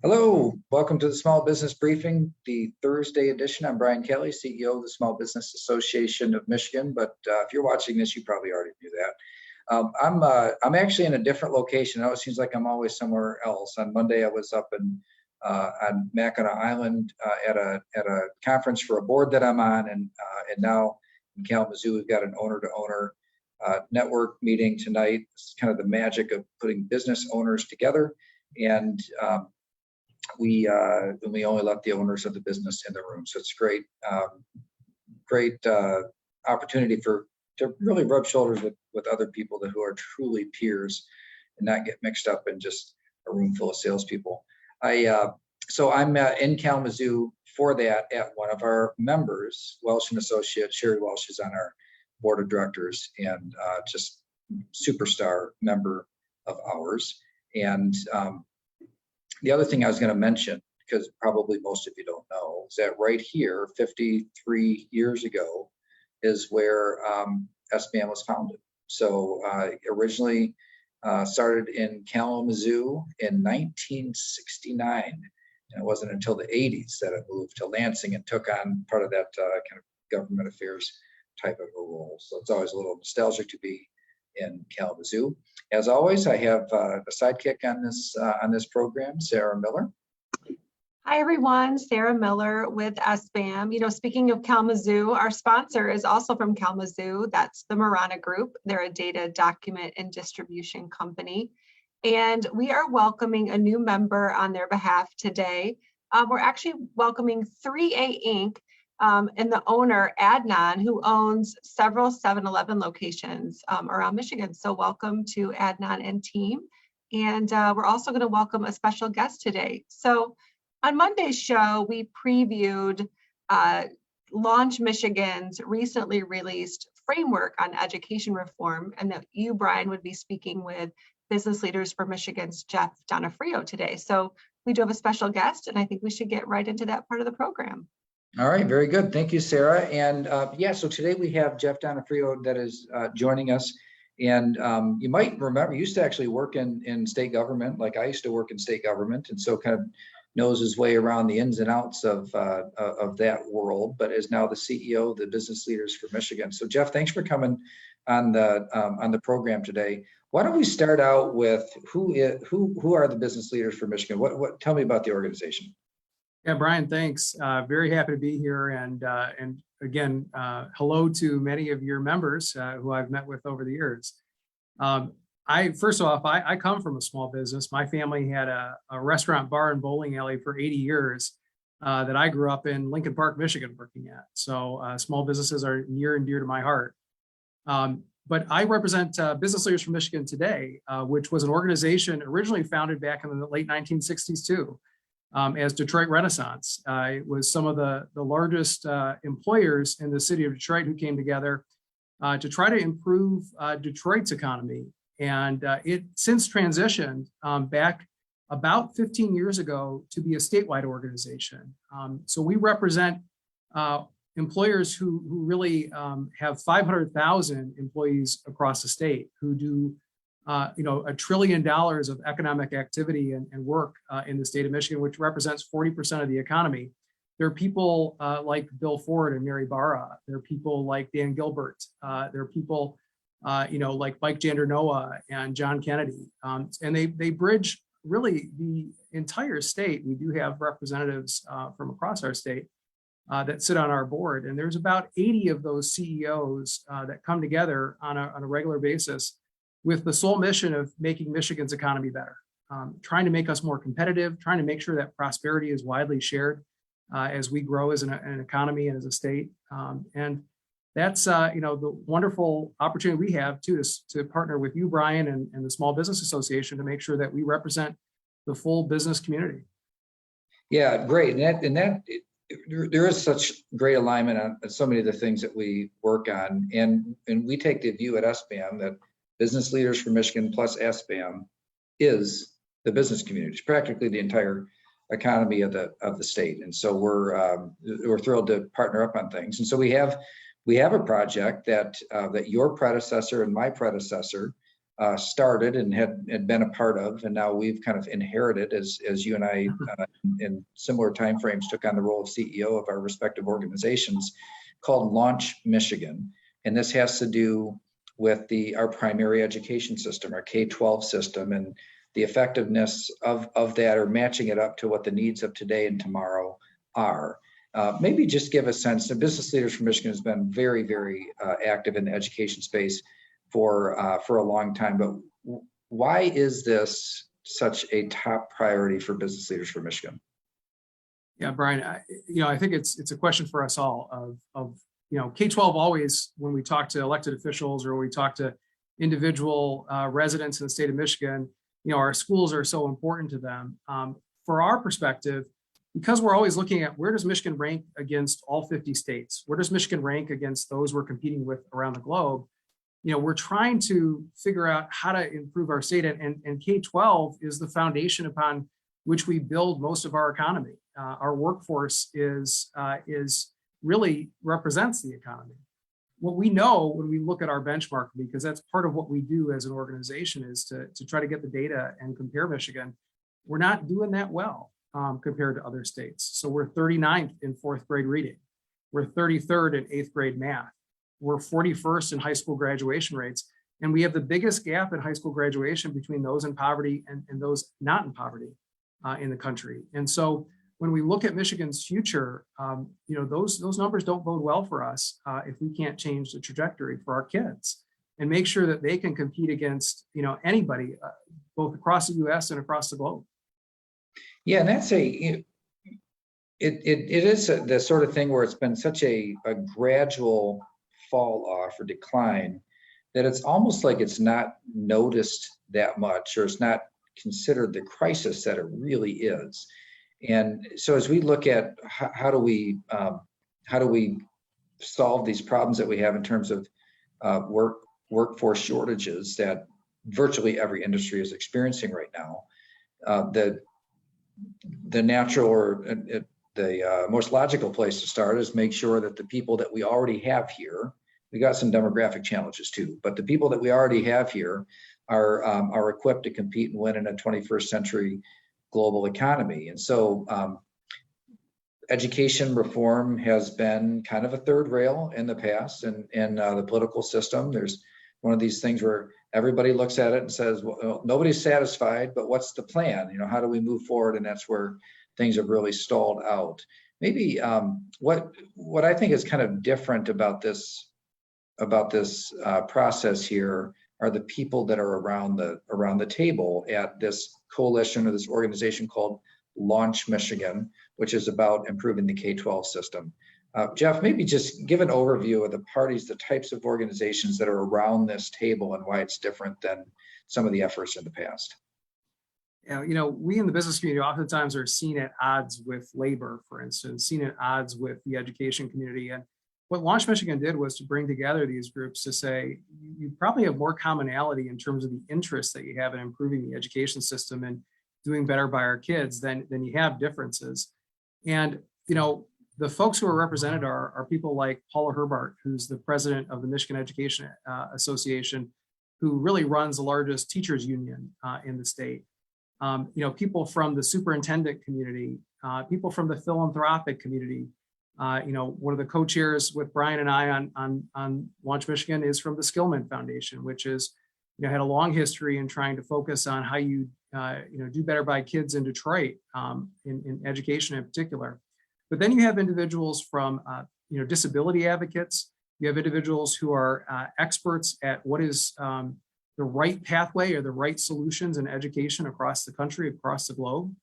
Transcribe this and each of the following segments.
Hello, welcome to the Small Business Briefing, the Thursday edition. I'm Brian Kelly, CEO of the Small Business Association of Michigan, but if you're watching this, you probably already knew that. I'm actually in a different location. I know it seems like I'm always somewhere else. On Monday, I was up on Mackinac Island at a conference for a board that I'm on, and now in Kalamazoo, we've got an owner-to-owner network meeting tonight. It's kind of the magic of putting business owners together, and we only let the owners of the business in the room. So it's great opportunity to really rub shoulders with other people who are truly peers and not get mixed up in just a room full of salespeople. So I'm in Kalamazoo for that at one of our members, Welsh and Associates. Sherry Welsh is on our board of directors and just superstar member of ours. And the other thing I was going to mention, because probably most of you don't know, is that right here, 53 years ago, is where SBAM was founded. So originally started in Kalamazoo in 1969. And it wasn't until the 80s that it moved to Lansing and took on part of that kind of government affairs type of a role. So it's always a little nostalgic to be in Kalamazoo. As always, I have a sidekick on this program, Sarah Miller. Hi everyone, Sarah Miller with SBAM. Speaking of Kalamazoo, our sponsor is also from Kalamazoo. That's the Marana Group. They're a data document and distribution company. And we are welcoming a new member on their behalf today. We're actually welcoming 3A Inc. And the owner, Adnan, who owns several 7-Eleven locations around Michigan. So welcome to Adnan and team. And we're also going to welcome a special guest today. So on Monday's show, we previewed Launch Michigan's recently released framework on education reform, and that you, Brian, would be speaking with Business Leaders for Michigan's Jeff Donofrio today. So we do have a special guest, and I think we should get right into that part of the program. All right, very good. Thank you, Sarah. And so today we have Jeff Donofrio that is joining us. And you might remember, he used to actually work in state government, like I used to work in state government, and so kind of knows his way around the ins and outs of that world, but is now the CEO of the Business Leaders for Michigan. So Jeff, thanks for coming on the program today. Why don't we start out with who are the Business Leaders for Michigan? What tell me about the organization? Yeah, Brian, thanks. Very happy to be here. And again, hello to many of your members who I've met with over the years. First off, I come from a small business. My family had a restaurant, bar, and bowling alley for 80 years that I grew up in Lincoln Park, Michigan, working at. So small businesses are near and dear to my heart. But I represent Business Leaders for Michigan today, which was an organization originally founded back in the late 1960s too. As Detroit Renaissance. It was some of the largest employers in the city of Detroit who came together to try to improve Detroit's economy. And it since transitioned back about 15 years ago to be a statewide organization. So we represent employers who really have 500,000 employees across the state who do $1 trillion of economic activity and work in the state of Michigan, which represents 40% of the economy. There are people like Bill Ford and Mary Barra. There are people like Dan Gilbert. There are people, like Mike Jandernoa and John Kennedy. And they bridge really the entire state. We do have representatives from across our state that sit on our board. And there's about 80 of those CEOs that come together on a regular basis with the sole mission of making Michigan's economy better, trying to make us more competitive, trying to make sure that prosperity is widely shared as we grow as an economy and as a state. And that's the wonderful opportunity we have too to partner with you, Brian, and the Small Business Association to make sure that we represent the full business community. Yeah, great. There is such great alignment on so many of the things that we work on, and we take the view at SBAM that Business Leaders for Michigan plus SBAM is the business community. It's practically the entire economy of the state, and so we're thrilled to partner up on things. And so we have a project that your predecessor and my predecessor started and had been a part of, and now we've kind of inherited as you and I in similar timeframes took on the role of CEO of our respective organizations, called Launch Michigan. And this has to do with our primary education system, our K-12 system, and the effectiveness of that, or matching it up to what the needs of today and tomorrow are. Maybe just give a sense. The Business Leaders for Michigan has been very, very active in the education space for a long time. But why is this such a top priority for Business Leaders for Michigan? Yeah, Brian, I think it's a question for us all of K-12 always, when we talk to elected officials or when we talk to individual residents in the state of Michigan, our schools are so important to them. For our perspective, because we're always looking at where does Michigan rank against all 50 states? Where does Michigan rank against those we're competing with around the globe? We're trying to figure out how to improve our state, and K-12 is the foundation upon which we build most of our economy. Our workforce is really represents the economy. What we know when we look at our benchmark, because that's part of what we do as an organization, is to try to get the data and compare Michigan. We're not doing that well compared to other states. So we're 39th in 4th grade reading. We're 33rd in 8th grade math. We're 41st in high school graduation rates. And we have the biggest gap in high school graduation between those in poverty and those not in poverty in the country. And so when we look at Michigan's future, those numbers don't bode well for us if we can't change the trajectory for our kids and make sure that they can compete against anybody, both across the U.S. and across the globe. Yeah, and that's it is the sort of thing where it's been such a gradual fall off or decline that it's almost like it's not noticed that much, or it's not considered the crisis that it really is. And so as we look at how do we solve these problems that we have in terms of workforce shortages that virtually every industry is experiencing right now, the natural or the most logical place to start is make sure that the people that we already have here, we got some demographic challenges too, but the people that we already have here are equipped to compete and win in a 21st century global economy. And so education reform has been kind of a third rail in the past, and in the political system, there's one of these things where everybody looks at it and says, well, nobody's satisfied, but what's the plan? How do we move forward? And that's where things have really stalled out. Maybe what I think is kind of different about this process here are the people that are around the table at this coalition or this organization called Launch Michigan, which is about improving the K-12 system. Jeff, maybe just give an overview of the parties, the types of organizations that are around this table and why it's different than some of the efforts in the past. Yeah, we in the business community oftentimes are seen at odds with labor, for instance, seen at odds with the education community. And what Launch Michigan did was to bring together these groups to say, you probably have more commonality in terms of the interest that you have in improving the education system and doing better by our kids than you have differences. And, the folks who are represented are people like Paula Herbart, who's the president of the Michigan Education Association, who really runs the largest teachers union in the state. People from the superintendent community, people from the philanthropic community. One of the co-chairs with Brian and I on Launch Michigan is from the Skillman Foundation, which is, had a long history in trying to focus on how you, do better by kids in Detroit, in education in particular. But then you have individuals from, disability advocates. You have individuals who are experts at what is the right pathway or the right solutions in education across the country, across the globe.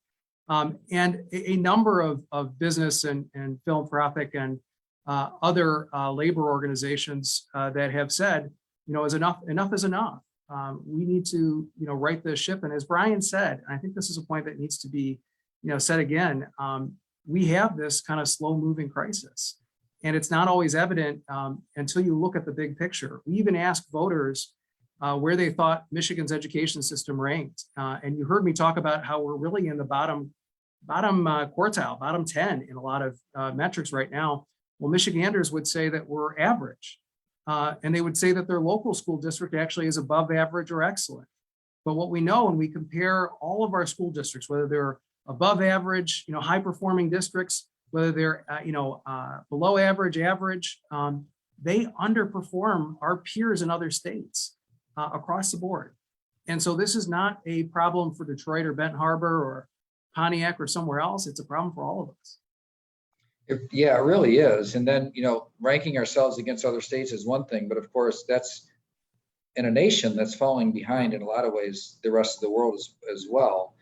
And a number of business and philanthropic and other labor organizations that have said, is enough is enough. We need to, right the ship. And as Brian said, and I think this is a point that needs to be, said again, we have this kind of slow moving crisis. And it's not always evident until you look at the big picture. We even asked voters where they thought Michigan's education system ranked. And you heard me talk about how we're really in the bottom quartile, bottom 10 in a lot of metrics right now. Well, Michiganders would say that we're average. and they would say that their local school district actually is above average or excellent. But what we know when we compare all of our school districts, whether they're above average, high performing districts, whether they're, below average, they underperform our peers in other states across the board. And so this is not a problem for Detroit or Benton Harbor or Pontiac or somewhere else. It's a problem for all of us. Yeah, it really is. And then, ranking ourselves against other states is one thing, but of course that's in a nation that's falling behind in a lot of ways, the rest of the world as well.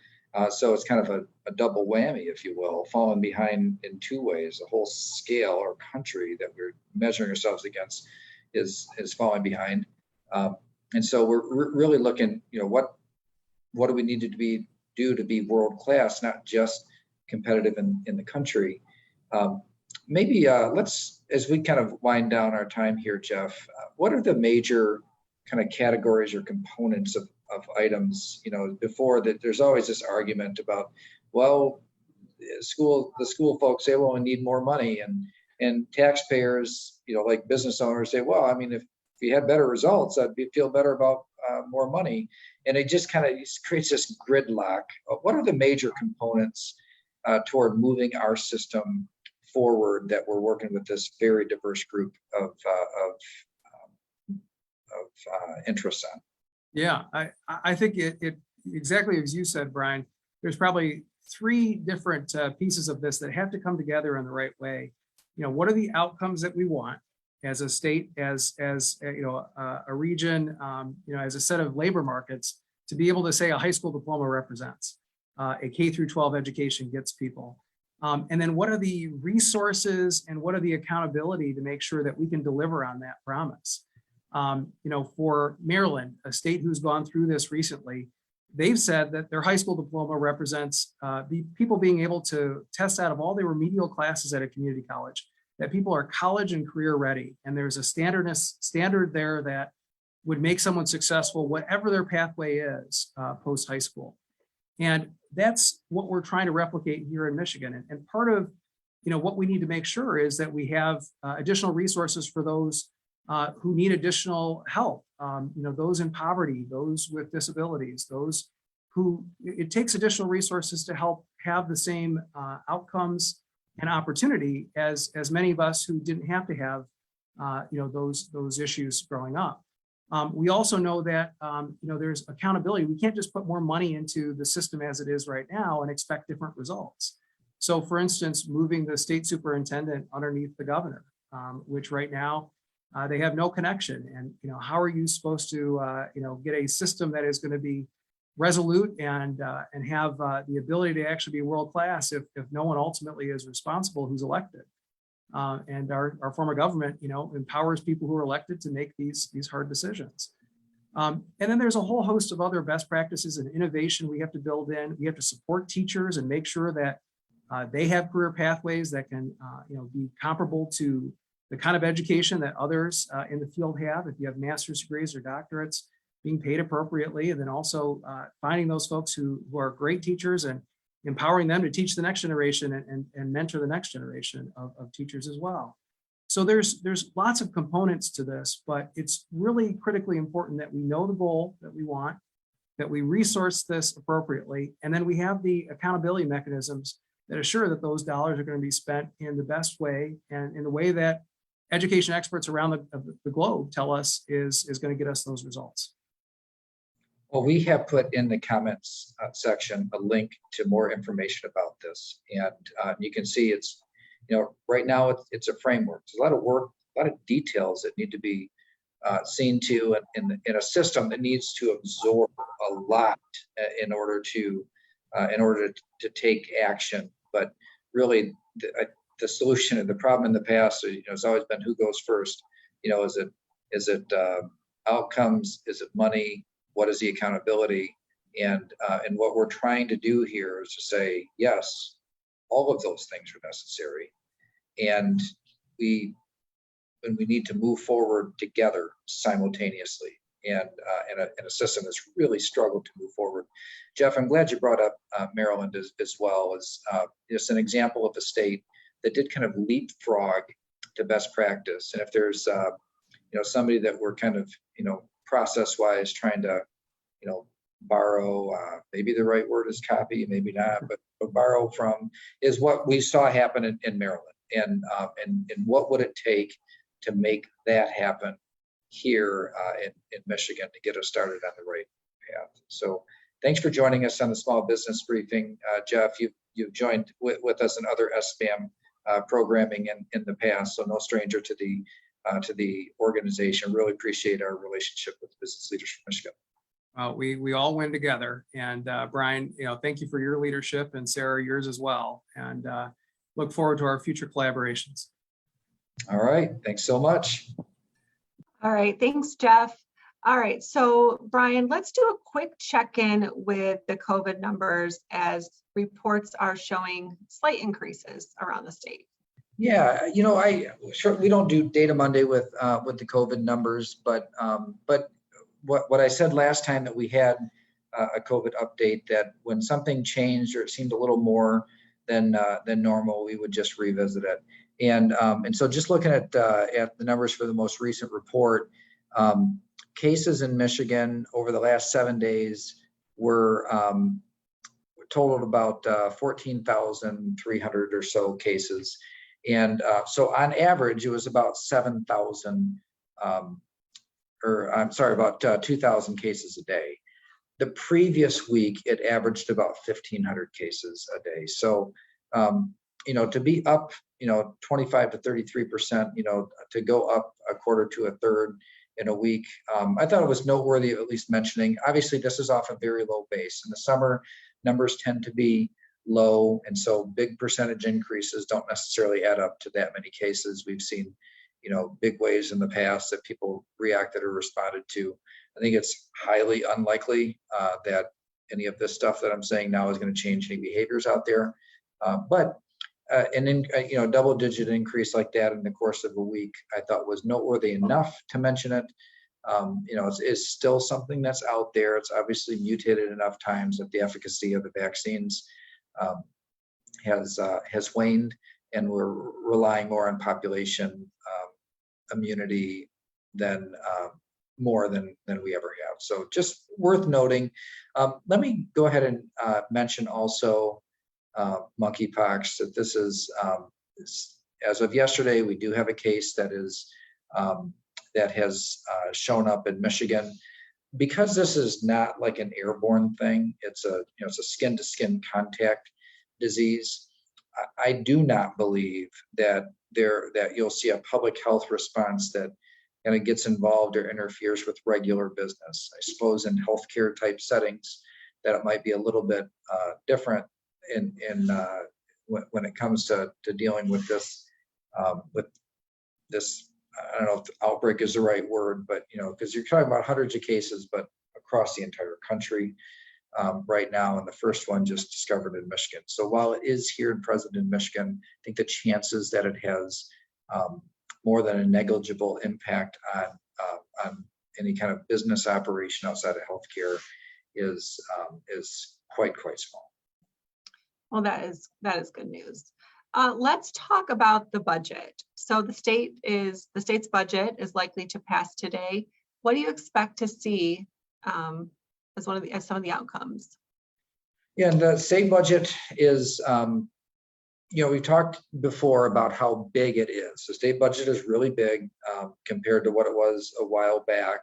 So it's kind of a double whammy, if you will, falling behind in two ways. The whole scale or country that we're measuring ourselves against is falling behind. And so we're really looking, what do we need to do to be world class, not just competitive in the country. Maybe let's, as we kind of wind down our time here, Jeff, what are the major kind of categories or components of items? Before that, there's always this argument about, well, the school folks say, well, we need more money, and taxpayers, like business owners say, well, I mean, if you had better results, I'd feel better about more money. And it just kind of creates this gridlock. What are the major components toward moving our system forward that we're working with this very diverse group of interests on? Yeah, I think it exactly as you said, Brian. There's probably three different pieces of this that have to come together in the right way. What are the outcomes that we want as a state, as a region, as a set of labor markets, to be able to say a high school diploma represents a K through 12 education gets people. And then what are the resources and what are the accountability to make sure that we can deliver on that promise? For Maryland, a state who's gone through this recently, they've said that their high school diploma represents people being able to test out of all their remedial classes at a community college, that people are college and career ready. And there's a standard there that would make someone successful, whatever their pathway is post high school. And that's what we're trying to replicate here in Michigan. And part of what we need to make sure is that we have additional resources for those who need additional help, those in poverty, those with disabilities, those who it takes additional resources to help have the same outcomes and opportunity as many of us who didn't have to have those issues growing up. We also know that there's accountability. We can't just put more money into the system as it is right now and expect different results. So, for instance, moving the state superintendent underneath the governor, which right now they have no connection. And how are you supposed to get a system that is going to be resolute and have the ability to actually be world class if no one ultimately is responsible who's elected? And our former government, empowers people who are elected to make these hard decisions. And then there's a whole host of other best practices and innovation we have to build in. We have to support teachers and make sure that they have career pathways that can, be comparable to the kind of education that others in the field have. If you have master's degrees or doctorates, being paid appropriately, and then also finding those folks who are great teachers and empowering them to teach the next generation and mentor the next generation of teachers as well. So there's lots of components to this, but it's really critically important that we know the goal that we want, that we resource this appropriately, and then we have the accountability mechanisms that assure that those dollars are going to be spent in the best way and in the way that education experts around the globe tell us is going to get us those results. Well, we have put in the comments section a link to more information about this, and you can see it's, right now it's a framework. There's a lot of work, a lot of details that need to be seen to in a system that needs to absorb a lot in order to take action. But really, the solution and the problem in the past, has always been who goes first. Is it outcomes? Is it money? What is the accountability? And what we're trying to do here is to say, yes, all of those things are necessary, and we need to move forward together simultaneously. And in a system that's really struggled to move forward. Jeff, I'm glad you brought up Maryland as well as just an example of a state that did kind of leapfrog to best practice. And if there's somebody that we're kind of, process wise trying to, borrow, maybe the right word is copy, maybe not, but borrow from is what we saw happen in Maryland. And what would it take to make that happen here in Michigan to get us started on the right path? So thanks for joining us on the Small Business Briefing. Jeff, you've joined with us in other SBAM programming in the past, so no stranger to the organization. Really appreciate our relationship with Business Leaders from Michigan. We all win together. And Brian, thank you for your leadership, and Sarah, yours as well. And look forward to our future collaborations. All right. Thanks so much. All right. Thanks, Jeff. All right. So, Brian, let's do a quick check-in with the COVID numbers as reports are showing slight increases around the state. Yeah, we don't do Data Monday with the COVID numbers, but what I said last time that we had a COVID update, that when something changed or it seemed a little more than normal, we would just revisit it. And so just looking at the numbers for the most recent report, cases in Michigan over the last 7 days were totaled about 14,300 or so cases. And so on average, it was about 7,000, about 2,000 cases a day. The previous week, it averaged about 1,500 cases a day. So, to be up, 25 to 33%, to go up a quarter to a third in a week, I thought it was noteworthy of at least mentioning. Obviously, this is off a very low base. In the summer, numbers tend to be low, and so big percentage increases don't necessarily add up to that many cases. We've seen, big waves in the past that people reacted or responded to. I think it's highly unlikely that any of this stuff that I'm saying now is going to change any behaviors out there. But double-digit increase like that in the course of a week, I thought was noteworthy enough to mention it. It's still something that's out there. It's obviously mutated enough times that the efficacy of the vaccines has waned, and we're relying more on population immunity than more than we ever have. So just worth noting. Let me go ahead and mention also monkeypox, that this is, as of yesterday, we do have a case that has shown up in Michigan. Because this is not like an airborne thing, it's a skin-to-skin contact disease. I do not believe that you'll see a public health response that kind of gets involved or interferes with regular business. I suppose in healthcare type settings that it might be a little bit different when it comes to dealing with this I don't know if outbreak is the right word, but because you're talking about hundreds of cases, but across the entire country right now, and the first one just discovered in Michigan. So while it is here and present in Michigan, I think the chances that it has more than a negligible impact on any kind of business operation outside of healthcare is quite small. Well, that is good news. Let's talk about the budget. So the state's budget is likely to pass today. What do you expect to see as some of the outcomes? Yeah, the state budget is, we've talked before about how big it is. The state budget is really big compared to what it was a while back.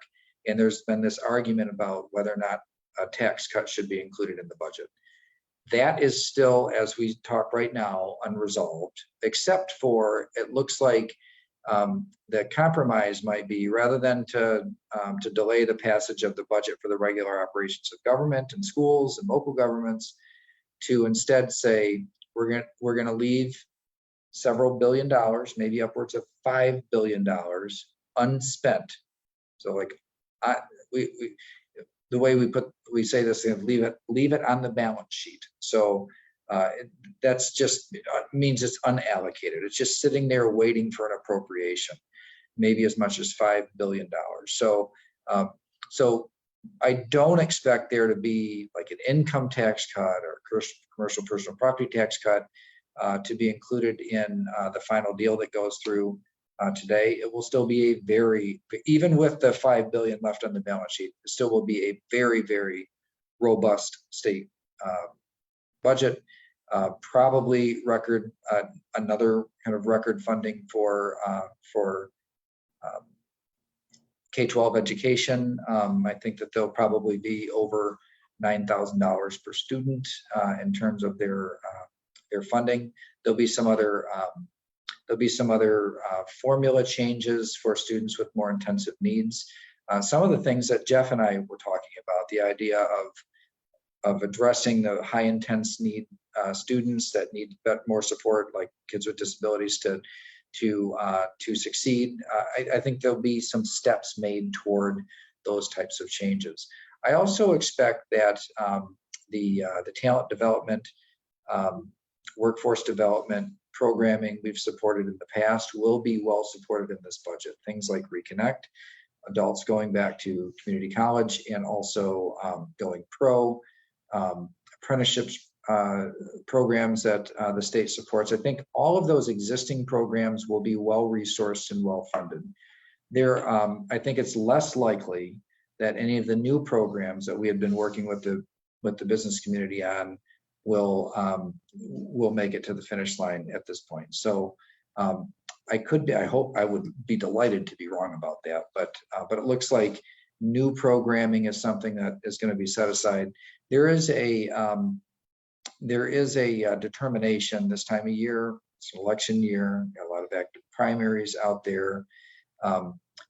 And there's been this argument about whether or not a tax cut should be included in the budget. That is still, as we talk right now, unresolved, except for it looks like the compromise might be, rather than to delay the passage of the budget for the regular operations of government and schools and local governments, to instead say we're going to leave several $billion, maybe upwards of $5 billion unspent. So the way we say this, leave it on the balance sheet. So that's just means it's unallocated. It's just sitting there waiting for an appropriation, maybe as much as $5 billion. So I don't expect there to be like an income tax cut or commercial personal property tax cut to be included in the final deal that goes through. today, it will still be a very, even with the $5 billion left on the balance sheet, it still will be a very, very robust state budget. Probably record another kind of record funding for K-12 education. I think that they'll probably be over $9,000 per student in terms of their funding. There'll be some other formula changes for students with more intensive needs. Some of the things that Jeff and I were talking about, the idea of addressing the high intense need students that need more support, like kids with disabilities, to succeed. I think there'll be some steps made toward those types of changes. I also expect that the talent development, workforce development programming we've supported in the past will be well supported in this budget. Things like Reconnect, adults going back to community college, and also going pro, apprenticeships programs that the state supports. I think all of those existing programs will be well resourced and well funded. I think it's less likely that any of the new programs that we have been working with the business community on will make it to the finish line at this point. So I hope I would be delighted to be wrong about that, but it looks like new programming is something that is going to be set aside. There is a determination this time of year, it's an election year, got a lot of active primaries out there,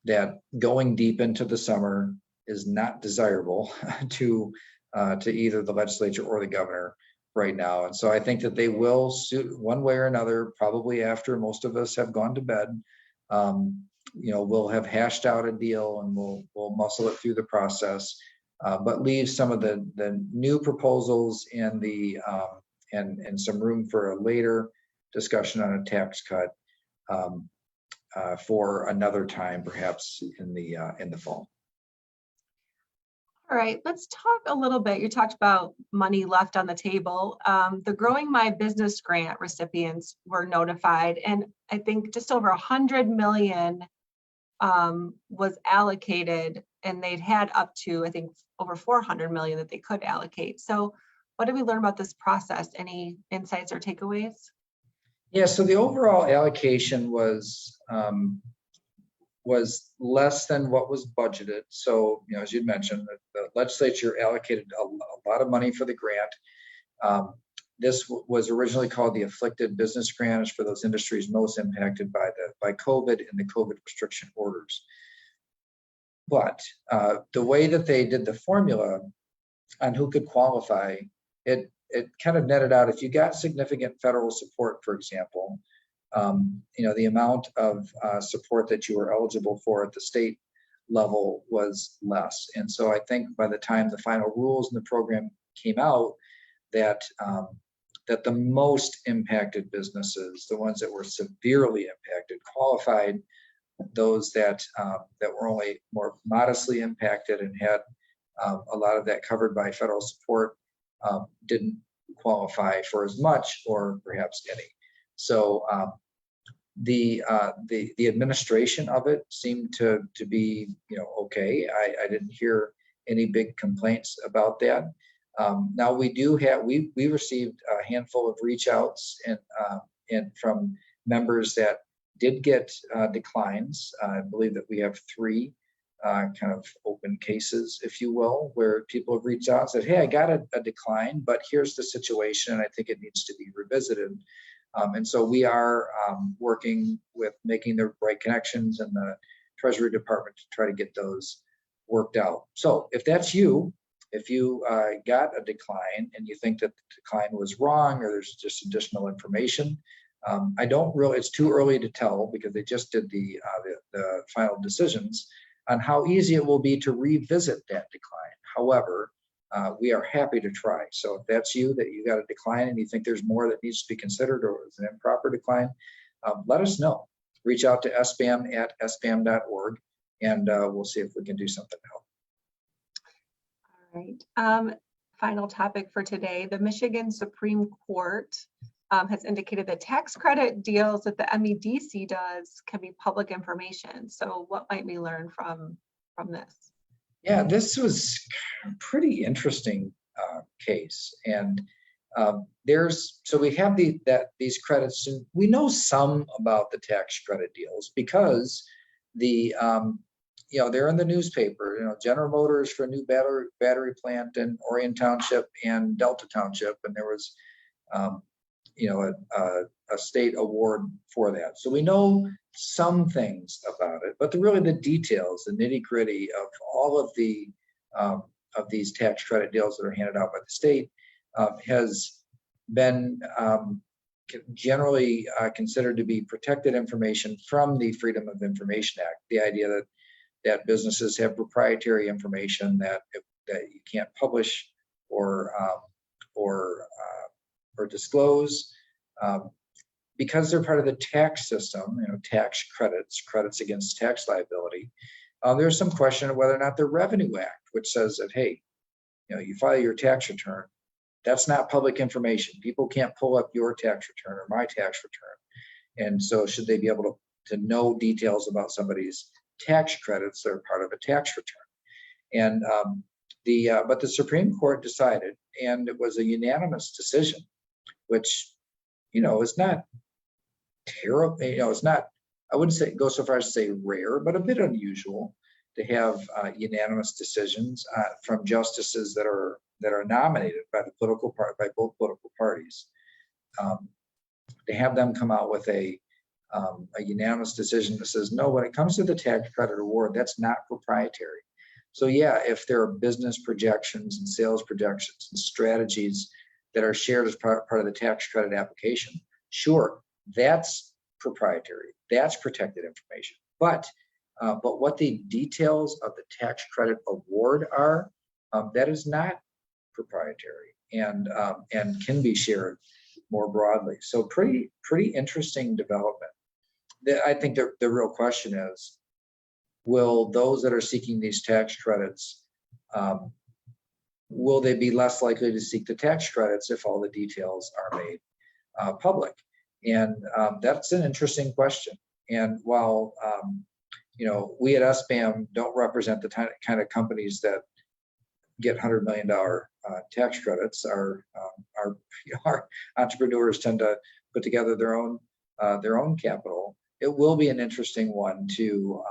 that going deep into the summer is not desirable to either the legislature or the governor right now. And so I think that they will suit one way or another, probably after most of us have gone to bed. We'll have hashed out a deal and we'll muscle it through the process, but leave some of the new proposals and and some room for a later discussion on a tax cut for another time, perhaps in the fall. All right, let's talk a little bit. You talked about money left on the table. The Growing My Business grant recipients were notified, and I think just over 100 million was allocated, and they'd had up to, I think, over 400 million that they could allocate. So what did we learn about this process? Any insights or takeaways? Yeah, so the overall allocation was less than what was budgeted. So, as you'd mentioned, the legislature allocated a lot of money for the grant. This was originally called the Afflicted Business Grant for those industries most impacted by COVID and the COVID restriction orders. But the way that they did the formula on who could qualify, it kind of netted out. If you got significant federal support, for example, the amount of support that you were eligible for at the state level was less. And so I think by the time the final rules in the program came out, that the most impacted businesses, the ones that were severely impacted, qualified. Those that were only more modestly impacted and had a lot of that covered by federal support didn't qualify for as much, or perhaps any. So the administration of it seemed to be okay. I didn't hear any big complaints about that. Now we received a handful of reach outs and from members that did get declines. I believe that we have 3 kind of open cases, if you will, where people have reached out and said, hey, I got a decline, but here's the situation, and I think it needs to be revisited. And so we are working with making the right connections in the Treasury Department to try to get those worked out. So if that's you, if you got a decline and you think that the decline was wrong, or there's just additional information, it's too early to tell, because they just did the final decisions on how easy it will be to revisit that decline. However, we are happy to try. So if that's you, that you got a decline and you think there's more that needs to be considered, or it's an improper decline, let us know. Reach out to sbam@sbam.org, and we'll see if we can do something to help. All right. Final topic for today. The Michigan Supreme Court has indicated that tax credit deals that the MEDC does can be public information. So what might we learn from this? Yeah, this was a pretty interesting case. And so we have these credits, and we know some about the tax credit deals because they're in the newspaper. General Motors for a new battery plant in Orion Township and Delta Township, and there was a state award for that. So we know some things about it, but really the details, the nitty gritty of all of these tax credit deals that are handed out by the state has been generally considered to be protected information from the Freedom of Information Act. The idea that businesses have proprietary information that you can't publish or disclose because they're part of the tax system. Tax credits against tax liability. There's some question of whether or not the Revenue Act, which says that, hey, you file your tax return, that's not public information. People can't pull up your tax return or my tax return. And so should they be able to know details about somebody's tax credits that are part of a tax return? And but the Supreme Court decided, and it was a unanimous decision, which is not terrible. It's not, I wouldn't say go so far as to say rare, but a bit unusual to have unanimous decisions from justices that are nominated by both political parties. To have them come out with a unanimous decision that says, no, when it comes to the tax credit award, that's not proprietary. So yeah, if there are business projections and sales projections and strategies that are shared as part of the tax credit application, sure, that's proprietary, that's protected information. But what the details of the tax credit award are, that is not proprietary and can be shared more broadly. So pretty interesting development. I think the real question is, will those that are seeking these tax credits, will they be less likely to seek the tax credits if all the details are made public? And that's an interesting question. And while we at SBAM don't represent the kind of companies that get $100 million tax credits, our entrepreneurs tend to put together their own capital. It will be an interesting one to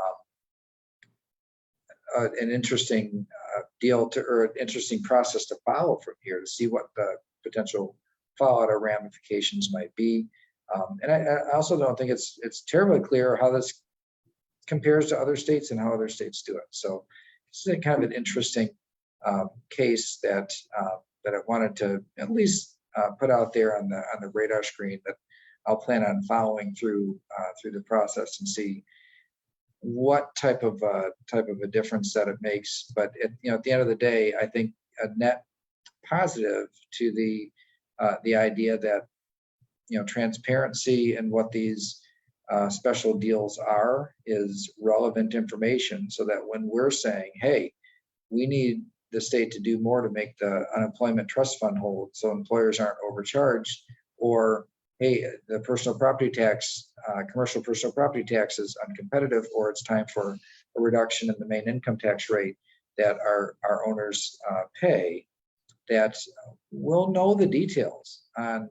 an interesting deal or an interesting process to follow from here to see what the potential fallout or ramifications might be. And I also don't think it's terribly clear how this compares to other states and how other states do it. So it's kind of an interesting case that I wanted to at least put out there on the radar screen that I'll plan on following through the process and see what type of a difference that it makes. But at the end of the day, I think a net positive to the idea that transparency and what these special deals are is relevant information, so that when we're saying, hey, we need the state to do more to make the unemployment trust fund hold so employers aren't overcharged, or hey, the personal property tax, commercial personal property tax is uncompetitive, or it's time for a reduction in the main income tax rate that our owners pay, that we'll know the details on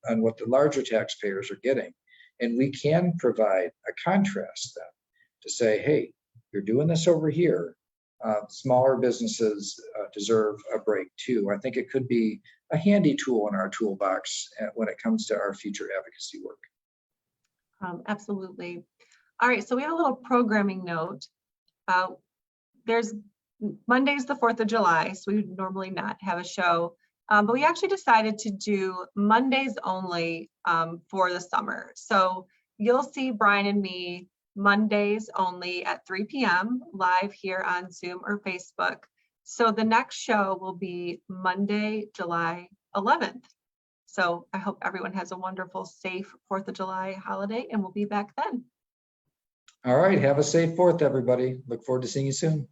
on what the larger taxpayers are getting. And we can provide a contrast then to say, hey, you're doing this over here. Smaller businesses deserve a break too. I think it could be a handy tool in our toolbox when it comes to our future advocacy work. Absolutely. All right, so we have a little programming note. There's Monday's the 4th of July, so we would normally not have a show, but we actually decided to do Mondays only for the summer. So you'll see Brian and me Mondays only at 3 p.m. live here on Zoom or Facebook. So the next show will be Monday, July 11th. So I hope everyone has a wonderful, safe 4th of July holiday, and we'll be back then. All right, have a safe 4th, everybody. Look forward to seeing you soon.